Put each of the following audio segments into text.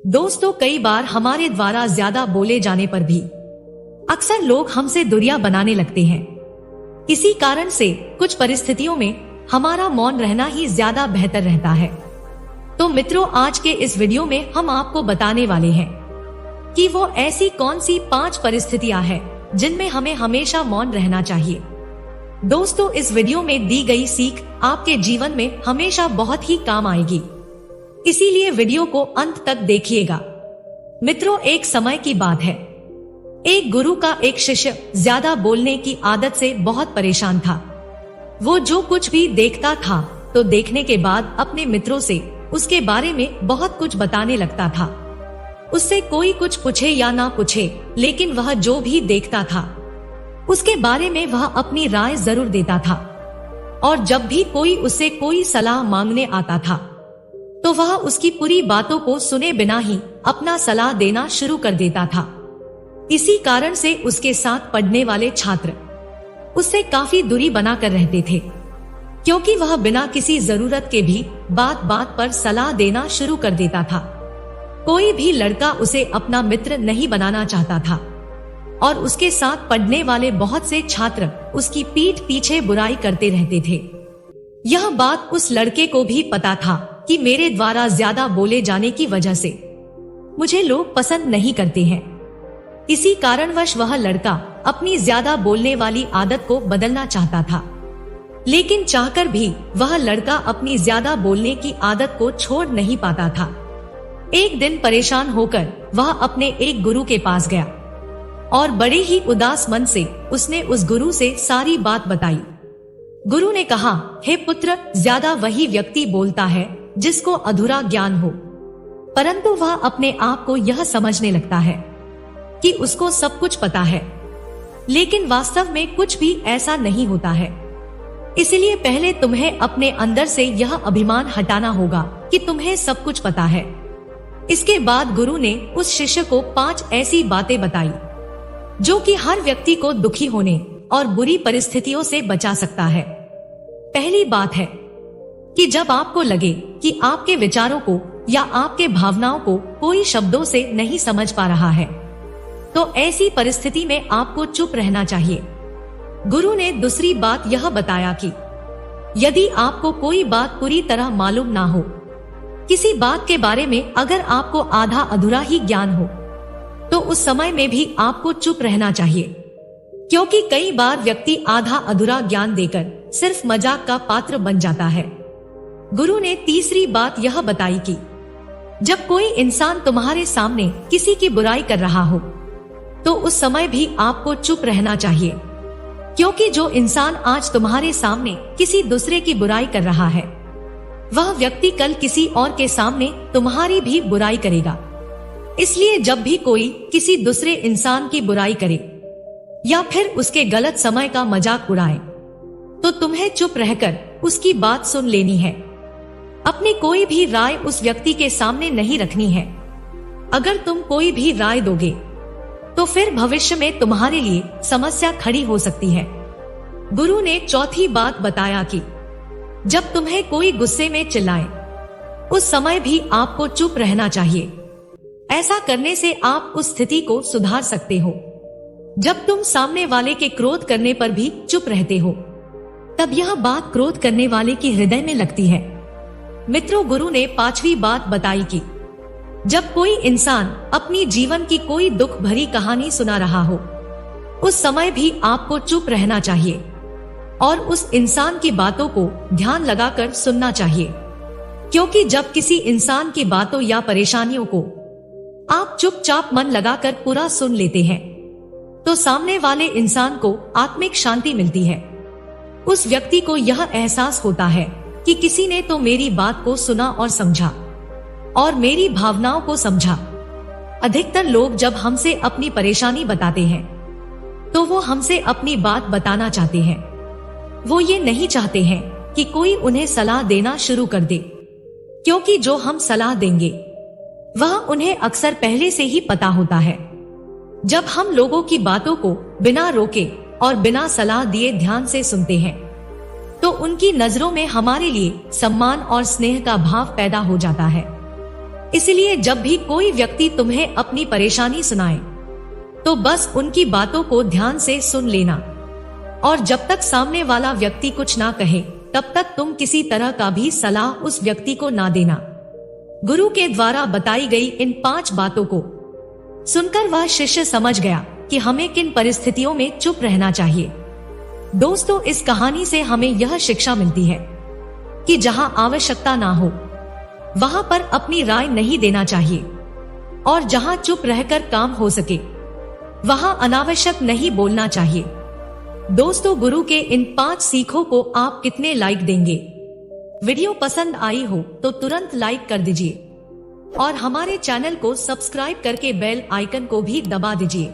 दोस्तों, कई बार हमारे द्वारा ज्यादा बोले जाने पर भी अक्सर लोग हमसे दूरियां बनाने लगते हैं। इसी कारण से कुछ परिस्थितियों में हमारा मौन रहना ही ज्यादा बेहतर रहता है। तो मित्रों, आज के इस वीडियो में हम आपको बताने वाले हैं कि वो ऐसी कौन सी 5 परिस्थितियां हैं जिनमें हमें हमेशा मौन रहना चाहिए। दोस्तों, इस वीडियो में दी गई सीख आपके जीवन में हमेशा बहुत ही काम आएगी, इसीलिए वीडियो को अंत तक देखिएगा। मित्रों, एक समय की बात है, एक गुरु का एक शिष्य ज्यादा बोलने की आदत से बहुत परेशान था। वो जो कुछ भी देखता था तो देखने के बाद अपने मित्रों से उसके बारे में बहुत कुछ बताने लगता था। उससे कोई कुछ पूछे या ना पूछे, लेकिन वह जो भी देखता था उसके बारे में वह अपनी राय जरूर देता था। और जब भी कोई उससे कोई सलाह मांगने आता था तो वह उसकी पूरी बातों को सुने बिना ही अपना सलाह देना शुरू कर देता था। इसी कारण से उसके साथ पढ़ने वाले छात्र उससे काफी दूरी बनाकर रहते थे, क्योंकि वह बिना किसी जरूरत के भी बात बात पर सलाह देना शुरू कर देता था। कोई भी लड़का उसे अपना मित्र नहीं बनाना चाहता था और उसके साथ पढ़ने वाले बहुत से छात्र उसकी पीठ पीछे बुराई करते रहते थे। यह बात उस लड़के को भी पता था कि मेरे द्वारा ज्यादा बोले जाने की वजह से मुझे लोग पसंद नहीं करते हैं। इसी कारणवश वह लड़का अपनी ज्यादा बोलने वाली आदत को बदलना चाहता था, लेकिन चाहकर भी वह लड़का अपनी ज्यादा बोलने की आदत को छोड़ नहीं पाता था। एक दिन परेशान होकर वह अपने एक गुरु के पास गया और बड़े ही उदास मन से उसने उस गुरु से सारी बात बताई। गुरु ने कहा, हे पुत्र, ज्यादा वही व्यक्ति बोलता है जिसको अधूरा ज्ञान हो, परंतु वह अपने आप को यह समझने लगता है कि उसको सब कुछ पता है, लेकिन वास्तव में कुछ भी ऐसा नहीं होता है। इसलिए पहले तुम्हें अपने अंदर से यह अभिमान हटाना होगा कि तुम्हें सब कुछ पता है। इसके बाद गुरु ने उस शिष्य को 5 ऐसी बातें बताई जो कि हर व्यक्ति को दुखी होने और बुरी परिस्थितियों से बचा सकता है। पहली बात है कि जब आपको लगे कि आपके विचारों को या आपके भावनाओं को कोई शब्दों से नहीं समझ पा रहा है, तो ऐसी परिस्थिति में आपको चुप रहना चाहिए। गुरु ने दूसरी बात यह बताया कि यदि आपको कोई बात पूरी तरह मालूम ना हो, किसी बात के बारे में अगर आपको आधा अधूरा ही ज्ञान हो, तो उस समय में भी आपको चुप रहना चाहिए, क्योंकि कई बार व्यक्ति आधा अधूरा ज्ञान देकर सिर्फ मजाक का पात्र बन जाता है। गुरु ने तीसरी बात यह बताई कि जब कोई इंसान तुम्हारे सामने किसी की बुराई कर रहा हो, तो उस समय भी आपको चुप रहना चाहिए, क्योंकि जो इंसान आज तुम्हारे सामने किसी दूसरे की बुराई कर रहा है, वह व्यक्ति कल किसी और के सामने तुम्हारी भी बुराई करेगा। इसलिए जब भी कोई किसी दूसरे इंसान की बुराई करे या फिर उसके गलत समय का मजाक उड़ाए, तो तुम्हें चुप रहकर उसकी बात सुन लेनी है। अपनी कोई भी राय उस व्यक्ति के सामने नहीं रखनी है। अगर तुम कोई भी राय दोगे तो फिर भविष्य में तुम्हारे लिए समस्या खड़ी हो सकती है। गुरु ने चौथी बात बताया कि जब तुम्हें कोई गुस्से में चिल्लाए, उस समय भी आपको चुप रहना चाहिए। ऐसा करने से आप उस स्थिति को सुधार सकते हो। जब तुम सामने वाले के क्रोध करने पर भी चुप रहते हो, तब यह बात क्रोध करने वाले की हृदय में लगती है। मित्रों, गुरु ने 5वीं बात बताई कि जब कोई इंसान अपनी जीवन की कोई दुख भरी कहानी सुना रहा हो, उस समय भी आपको चुप रहना चाहिए और उस इंसान की बातों को ध्यान लगाकर सुनना चाहिए, क्योंकि जब किसी इंसान की बातों या परेशानियों को आप चुपचाप मन लगाकर पूरा सुन लेते हैं, तो सामने वाले इंसान को आत्मिक शांति मिलती है। उस व्यक्ति को यह एहसास होता है कि किसी ने तो मेरी बात को सुना और समझा और मेरी भावनाओं को समझा। अधिकतर लोग जब हमसे अपनी परेशानी बताते हैं, तो वो हमसे अपनी बात बताना चाहते हैं। वो ये नहीं चाहते हैं कि कोई उन्हें सलाह देना शुरू कर दे, क्योंकि जो हम सलाह देंगे वह उन्हें अक्सर पहले से ही पता होता है। जब हम लोगों की बातों को बिना रोके और बिना सलाह दिए ध्यान से सुनते हैं, तो उनकी नजरों में हमारे लिए सम्मान और स्नेह का भाव पैदा हो जाता है। इसलिए जब भी कोई व्यक्ति तुम्हें अपनी परेशानी सुनाए तो बस उनकी बातों को ध्यान से सुन लेना, और जब तक सामने वाला व्यक्ति कुछ ना कहे तब तक तुम किसी तरह का भी सलाह उस व्यक्ति को ना देना। गुरु के द्वारा बताई गई इन 5 बातों को सुनकर वह शिष्य समझ गया कि हमें किन परिस्थितियों में चुप रहना चाहिए। दोस्तों, इस कहानी से हमें यह शिक्षा मिलती है कि जहां आवश्यकता ना हो वहां पर अपनी राय नहीं देना चाहिए, और जहां चुप रहकर काम हो सके वहां अनावश्यक नहीं बोलना चाहिए। दोस्तों, गुरु के इन 5 सीखों को आप कितने लाइक देंगे? वीडियो पसंद आई हो तो तुरंत लाइक कर दीजिए और हमारे चैनल को सब्सक्राइब करके बेल आइकन को भी दबा दीजिए।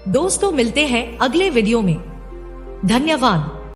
दोस्तों, मिलते हैं अगले वीडियो में। धन्यवाद।